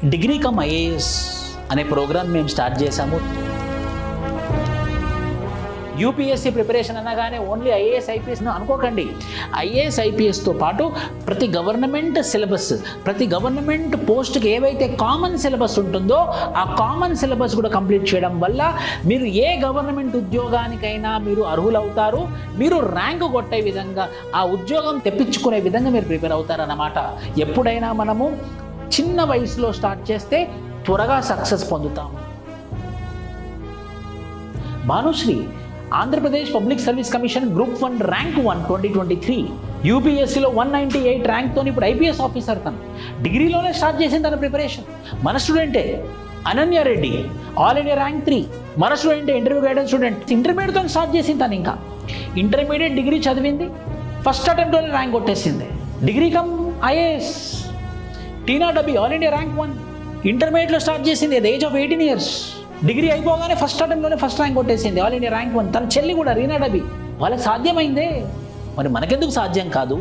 Degree cum IAS అనే programme మేము start చేశాము. యూపీఎస్సీ ప్రిపరేషన్ అనగానే ఓన్లీ ఐఏఎస్ ఐపీఎస్ అనుకోకండి. ఐఏఎస్ ఐపీఎస్తో పాటు ప్రతి గవర్నమెంట్ సిలబస్, ప్రతి గవర్నమెంట్ పోస్ట్కి ఏవైతే కామన్ సిలబస్ ఉంటుందో ఆ కామన్ సిలబస్ కూడా కంప్లీట్ చేయడం వల్ల మీరు ఏ గవర్నమెంట్ ఉద్యోగానికైనా మీరు అర్హులవుతారు. మీరు ర్యాంకు కొట్టే విధంగా, ఆ ఉద్యోగం తెప్పించుకునే విధంగా మీరు ప్రిపేర్ అవుతారన్నమాట. ఎప్పుడైనా మనము చిన్న వయసులో స్టార్ట్ చేస్తే త్వరగా సక్సెస్ పొందుతాము. Bhanusri Andhra Pradesh public service commission group 1 rank 1 2023, యూపీఎస్సీలో 198 ర్యాంక్తో ఇప్పుడు ఐపీఎస్ ఆఫీసర్. తను డిగ్రీలోనే స్టార్ట్ చేసింది తన ప్రిపరేషన్. మన స్టూడెంటే Ananya Reddy, all India rank 3. మన స్టూడెంటే, ఇంటర్వ్యూ గైడెన్స్ స్టూడెంట్. ఇంటర్మీడియట్తో స్టార్ట్ చేసింది తను. ఇంకా ఇంటర్మీడియట్ డిగ్రీ చదివింది, ఫస్ట్ అటెంప్ట్లోనే ర్యాంక్ కొట్టేసింది. Degree cum IAS. Tina Dabi all India rank 1, ఇంటర్మీడియట్లో స్టార్ట్ చేసింది at age of 18 years. Degree అయిపోగానే ఫస్ట్ అటెంప్ట్లోనే ఫస్ట్ ర్యాంక్ కొట్టేసింది, ఆల్ ఇండియా ర్యాంక్ 1. తన చెల్లి కూడా రీనా డబ్బి. వాళ్ళకి సాధ్యమైందే, మరి మనకెందుకు సాధ్యం కాదు?